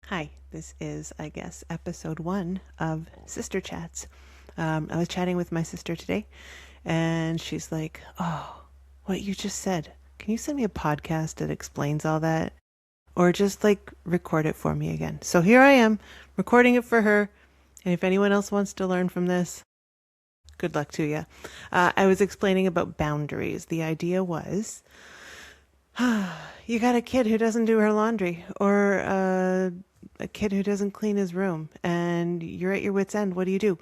Hi, this is, I guess, episode 1 of Sister Chats. I was chatting with my sister today, and she's like, "Oh, what you just said. Can you send me a podcast that explains all that? Or just record it for me again?" So here I am, recording it for her. And if anyone else wants to learn from this, good luck to you. I was explaining about boundaries. The idea was you got a kid who doesn't do her laundry, or a kid who doesn't clean his room, and you're at your wit's end. What do you do?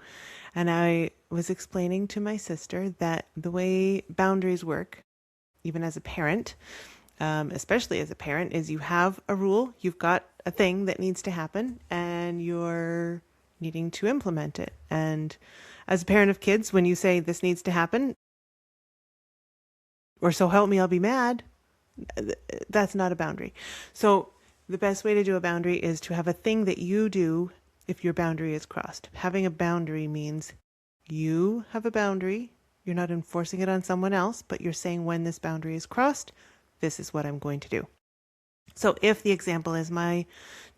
And I was explaining to my sister that the way boundaries work, even as a parent, especially as a parent, is you have a rule, you've got a thing that needs to happen, and you're needing to implement it. And as a parent of kids, when you say this needs to happen, or so help me, I'll be mad, that's not a boundary. So the best way to do a boundary is to have a thing that you do if your boundary is crossed. Having a boundary means you have a boundary. You're not enforcing it on someone else, but you're saying when this boundary is crossed, this is what I'm going to do. So if the example is my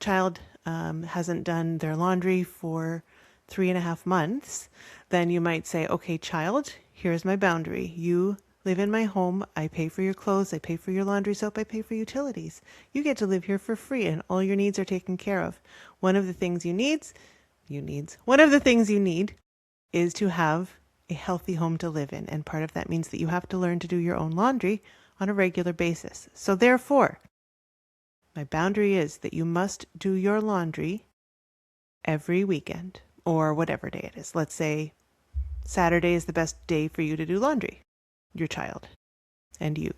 child hasn't done their laundry for 3.5 months, then you might say, okay, child, here's my boundary. You live in my home. I pay for your clothes. I pay for your laundry soap. I pay for utilities. You get to live here for free and all your needs are taken care of. One of the things one of the things you need is to have a healthy home to live in. And part of that means that you have to learn to do your own laundry on a regular basis. So therefore, my boundary is that you must do your laundry every weekend or whatever day it is. Let's say Saturday is the best day for you to do laundry, your child and you.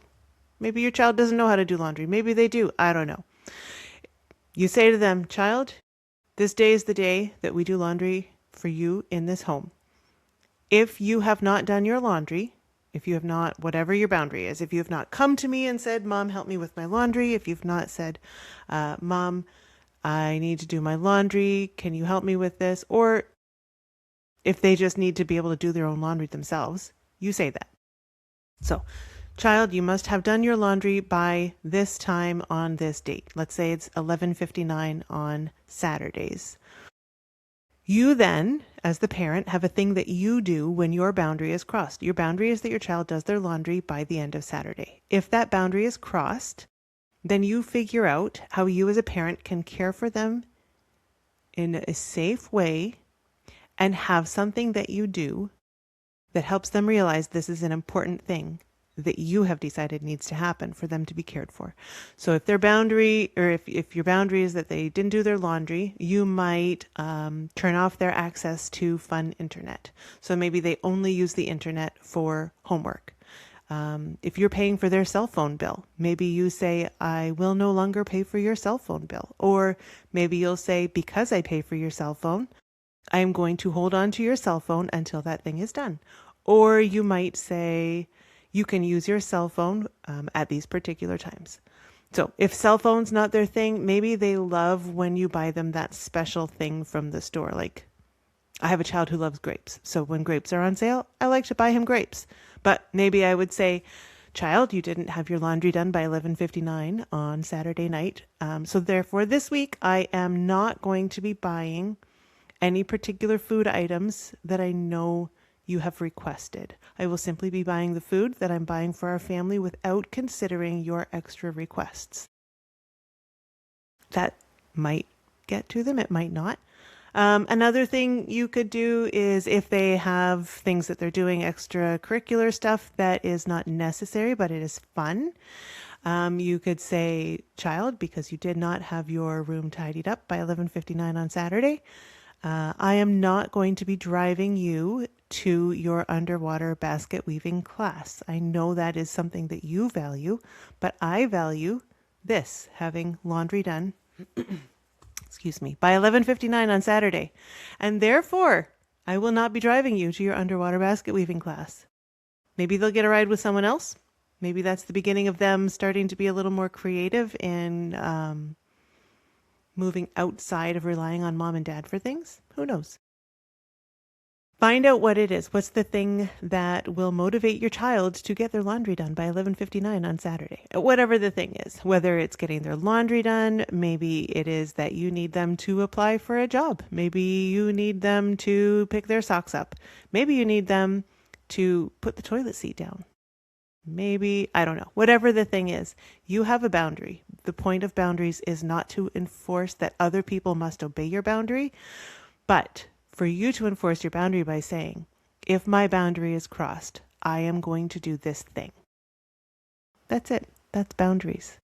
Maybe your child doesn't know how to do laundry. Maybe they do. I don't know. You say to them, child, this day is the day that we do laundry for you in this home. If you have not done your laundry, if you have not, whatever your boundary is, if you have not come to me and said, Mom, help me with my laundry, if you've not said, Mom, I need to do my laundry, can you help me with this? Or if they just need to be able to do their own laundry themselves, you say that. So, child, you must have done your laundry by this time on this date. Let's say it's 11:59 on Saturdays. You then, as the parent, have a thing that you do when your boundary is crossed. Your boundary is that your child does their laundry by the end of Saturday. If that boundary is crossed, then you figure out how you as a parent can care for them in a safe way and have something that you do that helps them realize this is an important thing that you have decided needs to happen for them to be cared for. So if their boundary, or if your boundary is that they didn't do their laundry, you might turn off their access to fun internet. So maybe they only use the internet for homework. If you're paying for their cell phone bill, maybe you say, I will no longer pay for your cell phone bill. Or maybe you'll say, because I pay for your cell phone, I am going to hold on to your cell phone until that thing is done. Or you might say, you can use your cell phone at these particular times. So if cell phone's not their thing, maybe they love when you buy them that special thing from the store. Like, I have a child who loves grapes. So when grapes are on sale, I like to buy him grapes. But maybe I would say, child, you didn't have your laundry done by 11:59 on Saturday night. So therefore, this week, I am not going to be buying any particular food items that I know you have requested. I will simply be buying the food that I'm buying for our family without considering your extra requests. That might get to them, it might not. Another thing you could do is if they have things that they're doing, extracurricular stuff that is not necessary, but it is fun. You could say, child, because you did not have your room tidied up by 11:59 on Saturday, I am not going to be driving you to your underwater basket weaving class. I know that is something that you value, but I value this, having laundry done, excuse me, by 11:59 on Saturday. And therefore, I will not be driving you to your underwater basket weaving class. Maybe they'll get a ride with someone else. Maybe that's the beginning of them starting to be a little more creative in moving outside of relying on mom and dad for things. Who knows? Find out what it is. What's the thing that will motivate your child to get their laundry done by 11:59 on Saturday? Whatever the thing is, whether it's getting their laundry done, maybe it is that you need them to apply for a job. Maybe you need them to pick their socks up. Maybe you need them to put the toilet seat down. Maybe, I don't know, whatever the thing is, you have a boundary. The point of boundaries is not to enforce that other people must obey your boundary, but for you to enforce your boundary by saying, if my boundary is crossed, I am going to do this thing. That's it. That's boundaries.